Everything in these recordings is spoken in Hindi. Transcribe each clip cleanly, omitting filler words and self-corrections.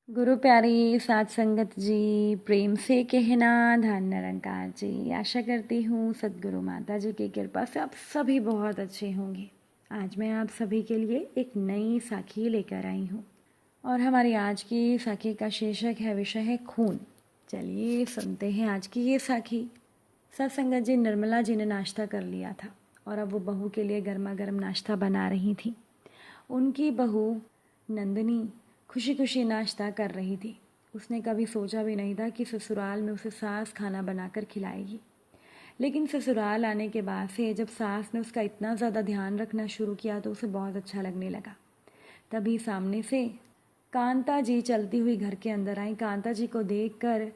गुरु प्यारी साथ संगत जी, प्रेम से कहना धन निरंकार जी। आशा करती हूँ सद्गुरु माता जी की कृपा से आप सभी बहुत अच्छे होंगे। आज मैं आप सभी के लिए एक नई साखी लेकर आई हूँ और हमारी आज की साखी का शीर्षक है, विषय है खून। चलिए सुनते हैं आज की ये साखी। सत्संगत जी, निर्मला जी ने नाश्ता कर लिया था और अब वो बहू के लिए गर्मा गर्म नाश्ता बना रही थी। उनकी बहू नंदिनी खुशी खुशी नाश्ता कर रही थी। उसने कभी सोचा भी नहीं था कि ससुराल में उसे सास खाना बनाकर खिलाएगी, लेकिन ससुराल आने के बाद से जब सास ने उसका इतना ज़्यादा ध्यान रखना शुरू किया तो उसे बहुत अच्छा लगने लगा। तभी सामने से कांता जी चलती हुई घर के अंदर आई। कांता जी को देखकर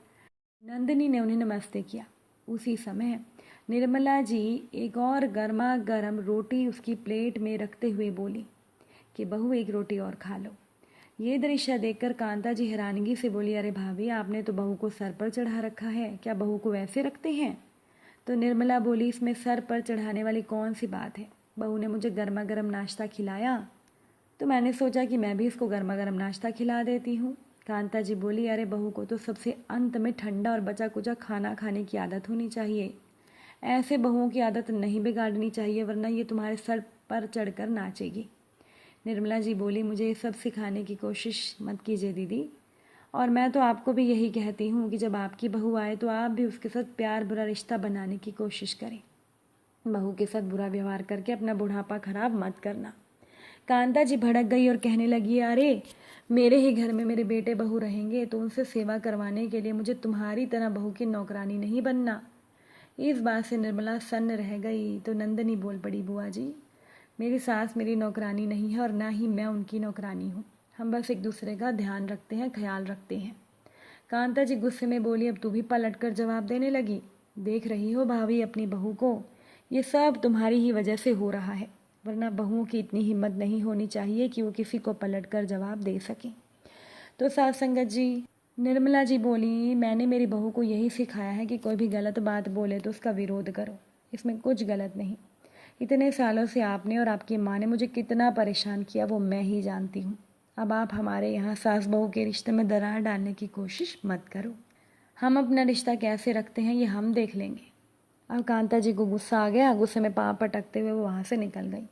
नंदिनी ने उन्हें नमस्ते किया। उसी समय निर्मला जी एक और गर्मा गर्म रोटी उसकी प्लेट में रखते हुए बोली कि बहू, एक रोटी और खा लो। ये दृश्य देखकर कांता जी हैरानगी से बोली, अरे भाभी, आपने तो बहू को सर पर चढ़ा रखा है, क्या बहू को वैसे रखते हैं? तो निर्मला बोली, इसमें सर पर चढ़ाने वाली कौन सी बात है? बहू ने मुझे गर्मा गर्म नाश्ता खिलाया तो मैंने सोचा कि मैं भी इसको गर्मा गर्म नाश्ता खिला देती हूँ। कांता जी बोली, अरे बहू को तो सबसे अंत में ठंडा और बचा कुचा खाना खाने की आदत होनी चाहिए। ऐसे बहुओं की आदत नहीं बिगाड़नी चाहिए, वरना ये तुम्हारे सर पर चढ़कर नाचेगी। निर्मला जी बोली, मुझे ये सब सिखाने की कोशिश मत कीजिए दीदी, और मैं तो आपको भी यही कहती हूँ कि जब आपकी बहू आए तो आप भी उसके साथ प्यार भरा रिश्ता बनाने की कोशिश करें। बहू के साथ बुरा व्यवहार करके अपना बुढ़ापा खराब मत करना। कांता जी भड़क गई और कहने लगी, अरे मेरे ही घर में मेरे बेटे बहू रहेंगे तो उनसे सेवा करवाने के लिए मुझे तुम्हारी तरह बहू की नौकरानी नहीं बनना। इस बात से निर्मला सन्न रह गई तो नंदनी बोल पड़ी, बुआ जी, मेरी सास मेरी नौकरानी नहीं है और ना ही मैं उनकी नौकरानी हूँ। हम बस एक दूसरे का ध्यान रखते हैं, ख्याल रखते हैं। कांता जी गुस्से में बोली, अब तू भी पलट कर जवाब देने लगी। देख रही हो भाभी अपनी बहू को, ये सब तुम्हारी ही वजह से हो रहा है, वरना बहुओं की इतनी हिम्मत नहीं होनी चाहिए कि वो किसी को पलट कर जवाब दे सकें। तो सास संगत जी, निर्मला जी बोली, मैंने मेरी बहू को यही सिखाया है कि कोई भी गलत बात बोले तो उसका विरोध करो, इसमें कुछ गलत नहीं। इतने सालों से आपने और आपकी माँ ने मुझे कितना परेशान किया वो मैं ही जानती हूँ। अब आप हमारे यहाँ सास बहू के रिश्ते में दरार डालने की कोशिश मत करो। हम अपना रिश्ता कैसे रखते हैं ये हम देख लेंगे। अब कांता जी को गुस्सा आ गया। गुस्से में पाँव पटकते हुए वो वहाँ से निकल गई।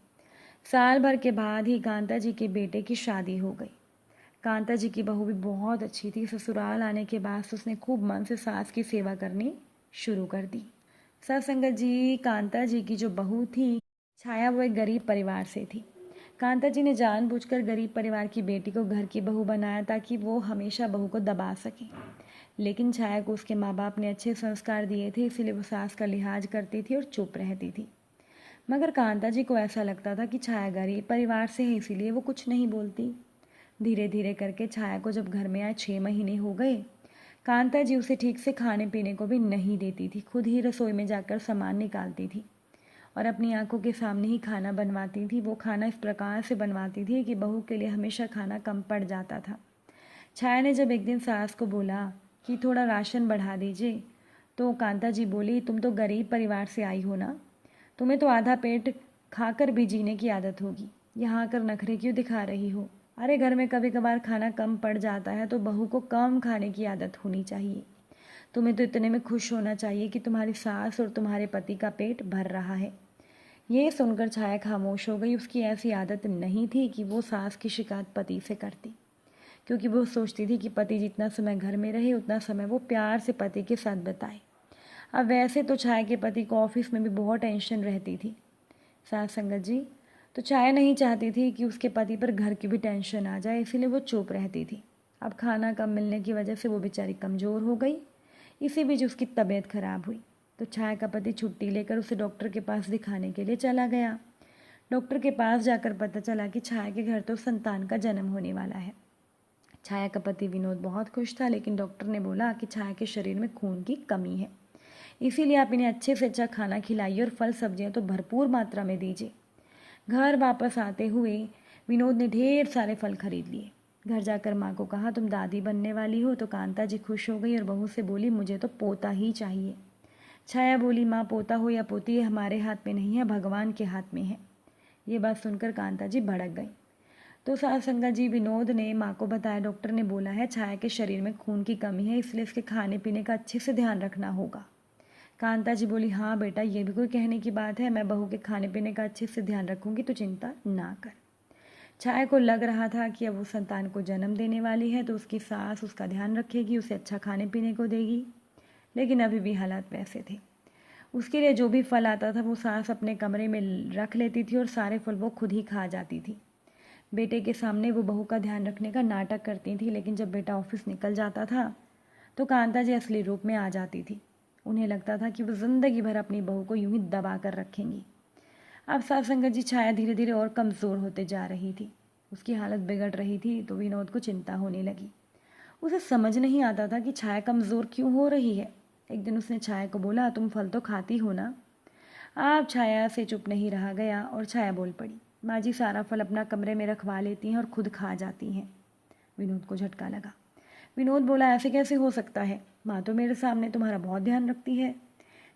साल भर के बाद ही कांता जी के बेटे की शादी हो गई। कांता जी की बहू भी बहुत अच्छी थी। ससुराल आने के बाद उसने खूब मन से सास की सेवा करनी शुरू कर दी। सत्संगत जी, कांता जी की जो बहू थी छाया, वो एक गरीब परिवार से थी। कांता जी ने जानबूझकर गरीब परिवार की बेटी को घर की बहू बनाया ताकि वो हमेशा बहू को दबा सके। लेकिन छाया को उसके माँ बाप ने अच्छे संस्कार दिए थे, इसीलिए वो सास का लिहाज करती थी और चुप रहती थी। मगर कांता जी को ऐसा लगता था कि छाया गरीब परिवार से है, इसीलिए वो कुछ नहीं बोलती। धीरे धीरे करके छाया को जब घर में आए 6 महीने हो गए, कांता जी उसे ठीक से खाने पीने को भी नहीं देती थी। खुद ही रसोई में जाकर सामान निकालती थी और अपनी आंखों के सामने ही खाना बनवाती थी। वो खाना इस प्रकार से बनवाती थी कि बहू के लिए हमेशा खाना कम पड़ जाता था। छाया ने जब एक दिन सास को बोला कि थोड़ा राशन बढ़ा दीजिए, तो कांता जी बोली, तुम तो गरीब परिवार से आई हो ना, तुम्हें तो आधा पेट खाकर भी जीने की आदत होगी, यहाँ आकर नखरे क्यों दिखा रही हो? अरे घर में कभी कभार खाना कम पड़ जाता है तो बहू को कम खाने की आदत होनी चाहिए। तुम्हें तो इतने में खुश होना चाहिए कि तुम्हारी सास और तुम्हारे पति का पेट भर रहा है। ये सुनकर छाया खामोश हो गई। उसकी ऐसी आदत नहीं थी कि वो सास की शिकायत पति से करती, क्योंकि वो सोचती थी कि पति जितना समय घर में रहे उतना समय वो प्यार से पति के साथ बिताए। अब वैसे तो छाया के पति को ऑफिस में भी बहुत टेंशन रहती थी। सास संगत जी, तो छाया नहीं चाहती थी कि उसके पति पर घर की भी टेंशन आ जाए, इसीलिए वो चुप रहती थी। अब खाना कम मिलने की वजह से वो बेचारी कमज़ोर हो गई। इसी बीच उसकी तबीयत खराब हुई तो छाया का पति छुट्टी लेकर उसे डॉक्टर के पास दिखाने के लिए चला गया। डॉक्टर के पास जाकर पता चला कि छाया के घर तो संतान का जन्म होने वाला है। छाया का पति विनोद बहुत खुश था, लेकिन डॉक्टर ने बोला कि छाया के शरीर में खून की कमी है, इसीलिए आप इन्हें अच्छे से अच्छा खाना खिलाइए और फल सब्जियां तो भरपूर मात्रा में दीजिए। घर वापस आते हुए विनोद ने ढेर सारे फल खरीद लिए। घर जाकर माँ को कहा, तुम दादी बनने वाली हो? तो कांता जी खुश हो गई और बहू से बोली, मुझे तो पोता ही चाहिए। छाया बोली, माँ, पोता हो या पोती ये हमारे हाथ में नहीं है, भगवान के हाथ में है। ये बात सुनकर कांता जी भड़क गई। तो सास संगत जी विनोद ने माँ को बताया, डॉक्टर ने बोला है छाया के शरीर में खून की कमी है, इसलिए इसके खाने पीने का अच्छे से ध्यान रखना होगा। कांता जी बोली, हाँ बेटा, ये भी कोई कहने की बात है, मैं बहू के खाने पीने का अच्छे से ध्यान रखूंगी, तो चिंता ना कर। छाया को लग रहा था कि अब वो संतान को जन्म देने वाली है तो उसकी सास उसका ध्यान रखेगी, उसे अच्छा खाने पीने को देगी, लेकिन अभी भी हालात वैसे थे। उसके लिए जो भी फल आता था वो सास अपने कमरे में रख लेती थी और सारे फल वो खुद ही खा जाती थी। बेटे के सामने वो बहू का ध्यान रखने का नाटक करती थी, लेकिन जब बेटा ऑफिस निकल जाता था तो कांता जी असली रूप में आ जाती थी। उन्हें लगता था कि वो जिंदगी भर अपनी बहू को यूं ही दबा कर रखेंगी। अब सास संगत जी छाया धीरे धीरे और कमज़ोर होते जा रही थी, उसकी हालत बिगड़ रही थी, तो विनोद को चिंता होने लगी। उसे समझ नहीं आता था कि छाया कमज़ोर क्यों हो रही है। एक दिन उसने छाया को बोला, तुम फल तो खाती हो ना। आप छाया से चुप नहीं रहा गया और छाया बोल पड़ी, माँ जी सारा फल अपना कमरे में रखवा लेती हैं और खुद खा जाती हैं। विनोद को झटका लगा। विनोद बोला, ऐसे कैसे हो सकता है, माँ तो मेरे सामने तुम्हारा बहुत ध्यान रखती है।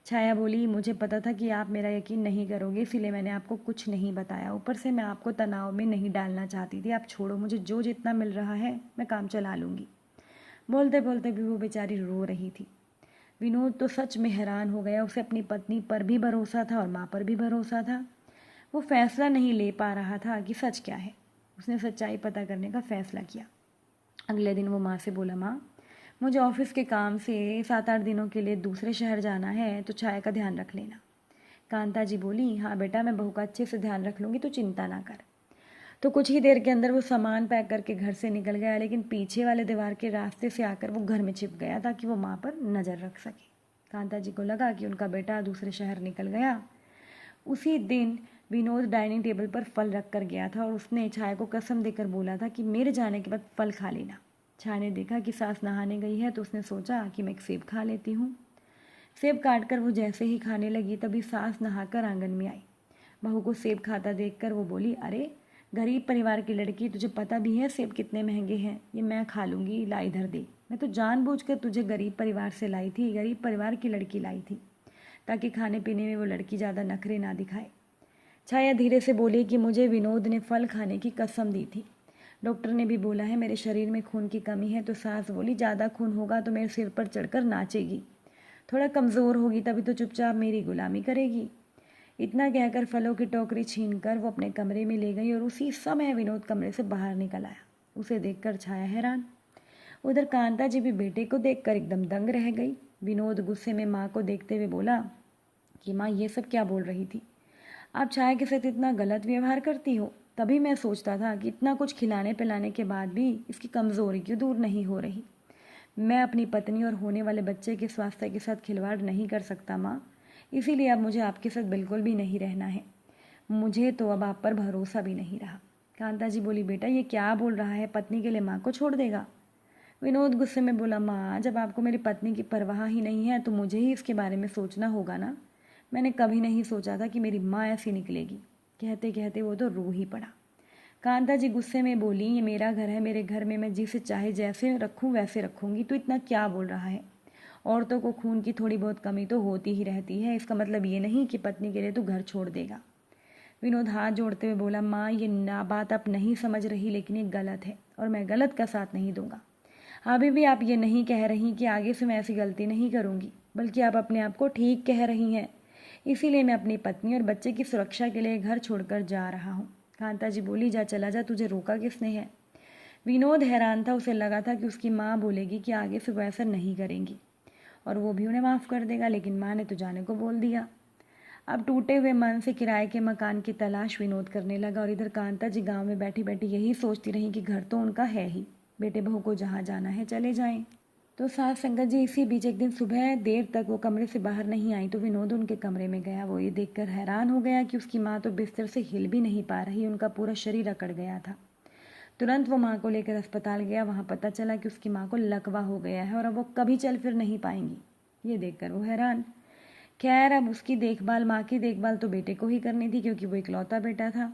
छाया बोली, मुझे पता था कि आप मेरा यकीन नहीं करोगे, इसीलिए मैंने आपको कुछ नहीं बताया। ऊपर से मैं आपको तनाव में नहीं डालना चाहती थी। आप छोड़ो, मुझे जो जितना मिल रहा है मैं काम चला लूँगी। बोलते बोलते भी वो बेचारी रो रही थी। विनोद तो सच में हैरान हो गया। उसे अपनी पत्नी पर भी भरोसा था और माँ पर भी भरोसा था। वो फैसला नहीं ले पा रहा था कि सच क्या है। उसने सच्चाई पता करने का फैसला किया। अगले दिन वो माँ से बोला, माँ मुझे ऑफिस के काम से 7-8 दिनों के लिए दूसरे शहर जाना है, तो छाया का ध्यान रख लेना। कांता जी बोली, हाँ बेटा, मैं बहू का अच्छे से ध्यान रख लूँगी, तो चिंता ना कर। तो कुछ ही देर के अंदर वो सामान पैक करके घर से निकल गया, लेकिन पीछे वाले दीवार के रास्ते से आकर वो घर में छिप गया ताकि वो माँ पर नज़र रख सके। कांता जी को लगा कि उनका बेटा दूसरे शहर निकल गया। उसी दिन विनोद डाइनिंग टेबल पर फल रख कर गया था और उसने छाया को कसम देकर बोला था कि मेरे जाने के बाद फल खा लेना। छाया ने देखा कि सास नहाने गई है तो उसने सोचा कि मैं एक सेब खा लेती हूँ। सेब काट कर वो जैसे ही खाने लगी तभी सास नहाकर आंगन में आई। बहू को सेब खाता देखकर वो बोली, अरे गरीब परिवार की लड़की, तुझे पता भी है सेब कितने महंगे हैं, ये मैं खा लूँगी, ला इधर दे। मैं तो जानबूझकर तुझे गरीब परिवार से लाई थी, गरीब परिवार की लड़की लाई थी, ताकि खाने पीने में वो लड़की ज़्यादा नखरे ना दिखाए। छाया धीरे से बोली कि मुझे विनोद ने फल खाने की कसम दी थी, डॉक्टर ने भी बोला है मेरे शरीर में खून की कमी है। तो सास बोली, ज़्यादा खून होगा तो मेरे सिर पर चढ़कर नाचेगी, थोड़ा कमज़ोर होगी तभी तो चुपचाप मेरी गुलामी करेगी। इतना कहकर फलों की टोकरी छीनकर वो अपने कमरे में ले गई और उसी समय विनोद कमरे से बाहर निकल आया। उसे देखकर छाया हैरान। उधर कांता जी भी बेटे को देखकर एकदम दंग रह गई। विनोद गुस्से में माँ को देखते हुए बोला कि माँ ये सब क्या बोल रही थी, आप छाया के साथ इतना गलत व्यवहार करती हो। तभी मैं सोचता था कि इतना कुछ खिलाने पिलाने के बाद भी इसकी कमज़ोरी क्यों दूर नहीं हो रही। मैं अपनी पत्नी और होने वाले बच्चे के स्वास्थ्य के साथ खिलवाड़ नहीं कर सकता माँ, इसीलिए अब मुझे आपके साथ बिल्कुल भी नहीं रहना है। मुझे तो अब आप पर भरोसा भी नहीं रहा। कांता जी बोली, बेटा ये क्या बोल रहा है, पत्नी के लिए माँ को छोड़ देगा। विनोद गुस्से में बोला, माँ जब आपको मेरी पत्नी की परवाह ही नहीं है तो मुझे ही इसके बारे में सोचना होगा ना। मैंने कभी नहीं सोचा था कि मेरी माँ ऐसी निकलेगी। कहते कहते वो तो रो ही पड़ा। कांता जी गुस्से में बोली, ये मेरा घर है, मेरे घर में मैं जिसे चाहे जैसे रखूँ वैसे रखूँगी, तो इतना क्या बोल रहा है। औरतों को खून की थोड़ी बहुत कमी तो होती ही रहती है, इसका मतलब ये नहीं कि पत्नी के लिए तो घर छोड़ देगा। विनोद हाथ जोड़ते हुए बोला, माँ ये ना बात आप नहीं समझ रही, लेकिन ये गलत है और मैं गलत का साथ नहीं दूंगा। अभी भी आप ये नहीं कह रही कि आगे से मैं ऐसी गलती नहीं करूँगी, बल्कि आप अपने आप को ठीक कह रही हैं। इसीलिए मैं अपनी पत्नी और बच्चे की सुरक्षा के लिए घर छोड़कर जा रहा हूँ। कांता जी बोली, जा चला जा, तुझे रोका किसने है। विनोद हैरान था। उसे लगा था कि उसकी माँ बोलेगी कि आगे से वो ऐसा नहीं करेंगी और वो भी उन्हें माफ़ कर देगा, लेकिन माँ ने तो जाने को बोल दिया। अब टूटे हुए मन से किराए के मकान की तलाश विनोद करने लगा और इधर कांता जी गांव में बैठी बैठी यही सोचती रही कि घर तो उनका है ही, बेटे बहू को जहाँ जाना है चले जाएं। तो सास संगत जी इसी बीच एक दिन सुबह देर तक वो कमरे से बाहर नहीं आई तो विनोद उनके कमरे में गया। वो ये देखकर हैरान हो गया कि उसकी माँ तो बिस्तर से हिल भी नहीं पा रही, उनका पूरा शरीर अकड़ गया था। तुरंत वो माँ को लेकर अस्पताल गया। वहाँ पता चला कि उसकी माँ को लकवा हो गया है और अब वो कभी चल फिर नहीं पाएंगी। ये देखकर वो हैरान। खैर अब उसकी देखभाल, माँ की देखभाल तो बेटे को ही करनी थी क्योंकि वो इकलौता बेटा था।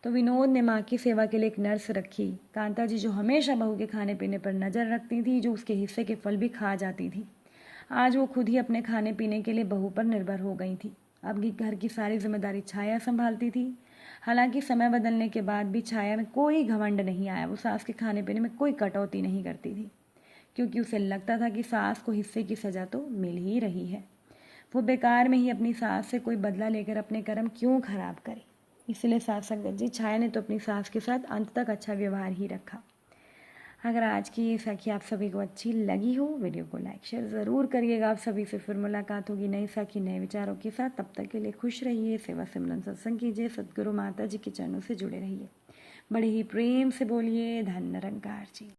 तो विनोद ने माँ की सेवा के लिए एक नर्स रखी। कांता जी जो हमेशा बहू के खाने पीने पर नज़र रखती थी, जो उसके हिस्से के फल भी खा जाती थी, आज वो खुद ही अपने खाने पीने के लिए बहू पर निर्भर हो गई थी। अब घर की सारी जिम्मेदारी छाया संभालती थी। हालांकि समय बदलने के बाद भी छाया में कोई घमंड नहीं आया। वो सास के खाने पीने में कोई कटौती नहीं करती थी, क्योंकि उसे लगता था कि सास को हिस्से की सज़ा तो मिल ही रही है। वो बेकार में ही अपनी सास से कोई बदला लेकर अपने कर्म क्यों खराब करे। इसलिए साथ संगत जी, छाया ने तो अपनी सास के साथ अंत तक अच्छा व्यवहार ही रखा। अगर आज की ये सखी आप सभी को अच्छी लगी हो, वीडियो को लाइक शेयर ज़रूर करिएगा। आप सभी से फिर मुलाकात होगी नई सखी नए विचारों के साथ। तब तक के लिए खुश रहिए, सेवा सिमरन सत्संग कीजिए, सद्गुरु माता जी के चरणों से जुड़े रहिए। बड़े ही प्रेम से बोलिए धन निरंकार जी।